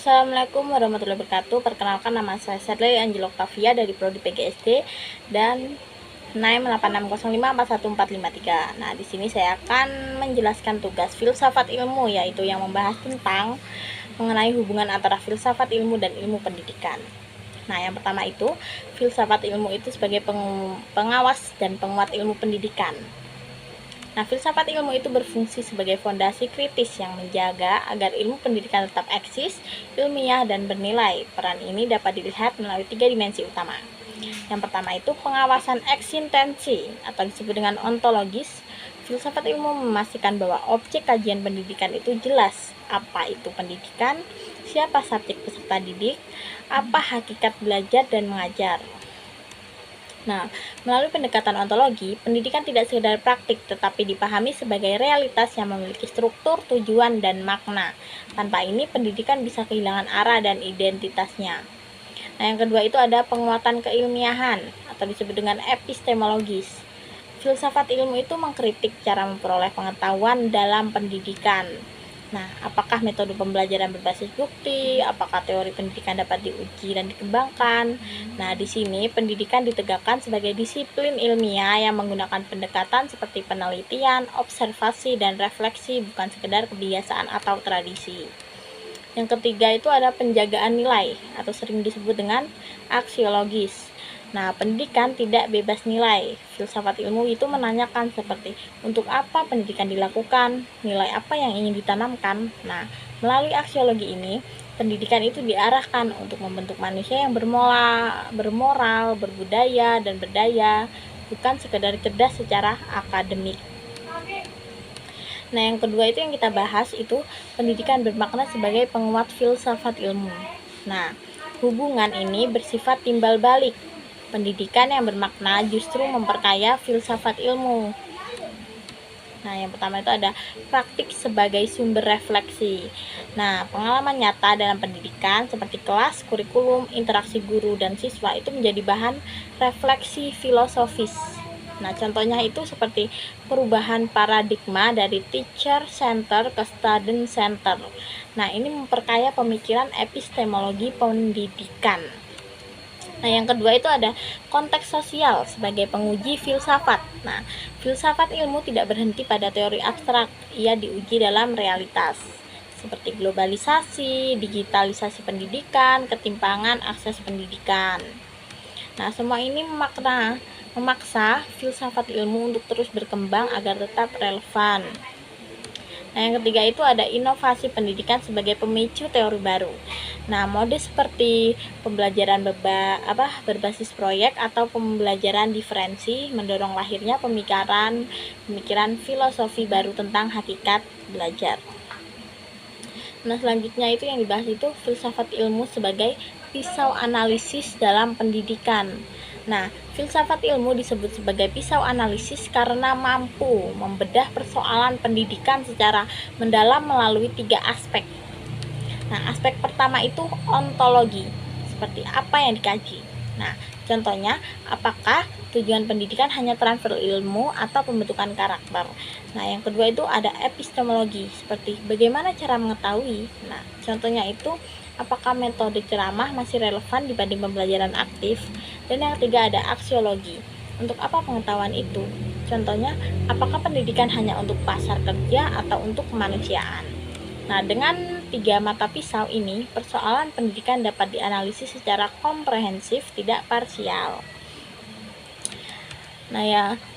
Assalamualaikum warahmatullahi wabarakatuh. Perkenalkan, nama saya Serly Angelo Octavia dari Prodi PGSD dan NIM 86054143. Nah, di sini saya akan menjelaskan tugas filsafat ilmu, yaitu yang membahas tentang mengenai hubungan antara filsafat ilmu dan ilmu pendidikan. Nah, yang pertama itu, filsafat ilmu itu sebagai pengawas dan penguat ilmu pendidikan. Nah, filsafat ilmu itu berfungsi sebagai fondasi kritis yang menjaga agar ilmu pendidikan tetap eksis, ilmiah, dan bernilai. Peran ini dapat dilihat melalui 3 dimensi utama. Yang pertama itu pengawasan eksistensi atau disebut dengan ontologis. Filsafat ilmu memastikan bahwa objek kajian pendidikan itu jelas. Apa itu pendidikan, siapa subjek peserta didik, apa hakikat belajar dan mengajar. Nah, melalui pendekatan ontologi, pendidikan tidak sekedar praktik, tetapi dipahami sebagai realitas yang memiliki struktur, tujuan, dan makna. Tanpa ini, pendidikan bisa kehilangan arah dan identitasnya. Nah, yang kedua itu ada penguatan keilmiahan, atau disebut dengan epistemologis. Filsafat ilmu itu mengkritik cara memperoleh pengetahuan dalam pendidikan. Nah, apakah metode pembelajaran berbasis bukti? Apakah teori pendidikan dapat diuji dan dikembangkan? Nah, di sini pendidikan ditegakkan sebagai disiplin ilmiah yang menggunakan pendekatan seperti penelitian, observasi, dan refleksi, bukan sekedar kebiasaan atau tradisi. Yang ketiga itu ada penjagaan nilai, atau sering disebut dengan aksiologis. Nah, pendidikan tidak bebas nilai. Filsafat ilmu itu menanyakan seperti untuk apa pendidikan dilakukan, nilai apa yang ingin ditanamkan. Nah, melalui aksiologi ini, pendidikan itu diarahkan untuk membentuk manusia yang bermoral, berbudaya, dan berdaya, bukan sekedar cerdas secara akademik. Nah, yang kedua itu yang kita bahas itu pendidikan bermakna sebagai penguat filsafat ilmu. Nah, hubungan ini bersifat timbal balik. Pendidikan yang bermakna justru memperkaya filsafat ilmu. Nah, yang pertama itu ada praktik sebagai sumber refleksi. Nah, pengalaman nyata dalam pendidikan seperti kelas, kurikulum, interaksi guru dan siswa itu menjadi bahan refleksi filosofis. Nah, contohnya itu seperti perubahan paradigma dari teacher center ke student center. Nah, ini memperkaya pemikiran epistemologi pendidikan. Nah, yang kedua itu ada konteks sosial sebagai penguji filsafat. Nah, filsafat ilmu tidak berhenti pada teori abstrak, ia diuji dalam realitas seperti globalisasi, digitalisasi pendidikan, ketimpangan akses pendidikan. Nah, semua ini memaksa filsafat ilmu untuk terus berkembang agar tetap relevan. Nah, yang ketiga itu ada inovasi pendidikan sebagai pemicu teori baru. Nah, mode seperti pembelajaran berbasis proyek atau pembelajaran diferensi mendorong lahirnya pemikiran filosofi baru tentang hakikat belajar. Nah, selanjutnya itu yang dibahas itu filsafat ilmu sebagai pisau analisis dalam pendidikan. Nah, filsafat ilmu disebut sebagai pisau analisis karena mampu membedah persoalan pendidikan secara mendalam melalui 3 aspek. Nah, aspek pertama itu ontologi, seperti apa yang dikaji. Nah, contohnya, apakah tujuan pendidikan hanya transfer ilmu atau pembentukan karakter. Nah, yang kedua itu ada epistemologi, seperti bagaimana cara mengetahui. Nah, contohnya itu apakah metode ceramah masih relevan dibanding pembelajaran aktif. Dan yang ketiga ada aksiologi, untuk apa pengetahuan itu. Contohnya, apakah pendidikan hanya untuk pasar kerja atau untuk kemanusiaan. Nah, dengan 3 mata pisau ini, persoalan pendidikan dapat dianalisis secara komprehensif, tidak parsial. Nah,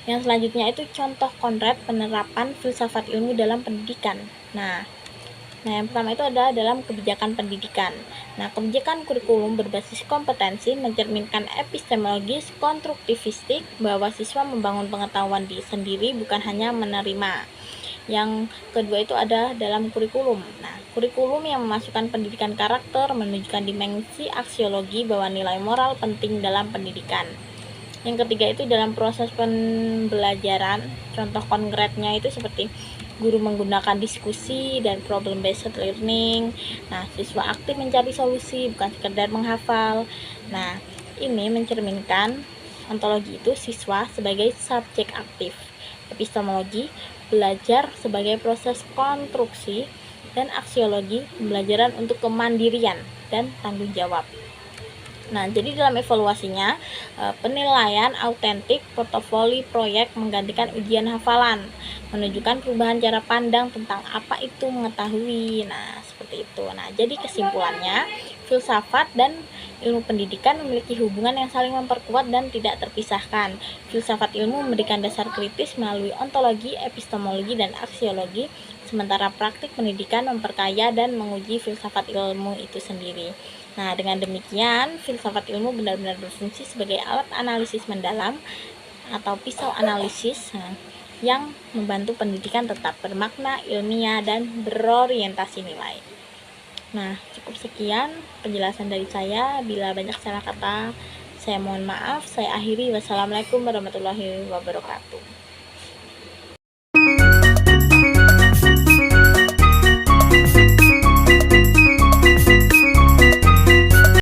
yang selanjutnya itu contoh Conrad penerapan filsafat ilmu dalam pendidikan. Nah, yang pertama itu ada dalam kebijakan pendidikan. Nah, kebijakan kurikulum berbasis kompetensi mencerminkan epistemologis konstruktivistik bahwa siswa membangun pengetahuan diri sendiri, bukan hanya menerima. Yang kedua itu ada dalam kurikulum. Nah, kurikulum yang memasukkan pendidikan karakter menunjukkan dimensi aksiologi bahwa nilai moral penting dalam pendidikan. Yang ketiga itu dalam proses pembelajaran. Contoh konkretnya itu seperti guru menggunakan diskusi dan problem based learning. Nah, siswa aktif mencari solusi, bukan sekedar menghafal. Nah, ini mencerminkan ontologi itu siswa sebagai subjek aktif. Epistemologi belajar sebagai proses konstruksi, dan aksiologi, pembelajaran untuk kemandirian dan tanggung jawab. Nah, jadi dalam evaluasinya, penilaian autentik portofoli proyek menggantikan ujian hafalan, menunjukkan perubahan cara pandang tentang apa itu mengetahui. Nah, seperti itu. Nah, jadi kesimpulannya, filsafat dan ilmu pendidikan memiliki hubungan yang saling memperkuat dan tidak terpisahkan. Filsafat ilmu memberikan dasar kritis melalui ontologi, epistemologi, dan aksiologi, sementara praktik pendidikan memperkaya dan menguji filsafat ilmu itu sendiri. Nah, dengan demikian, filsafat ilmu benar-benar berfungsi sebagai alat analisis mendalam atau pisau analisis yang membantu pendidikan tetap bermakna, ilmiah, dan berorientasi nilai. Nah, cukup sekian penjelasan dari saya. Bila banyak salah kata, saya mohon maaf. Saya akhiri. Wassalamualaikum warahmatullahi wabarakatuh.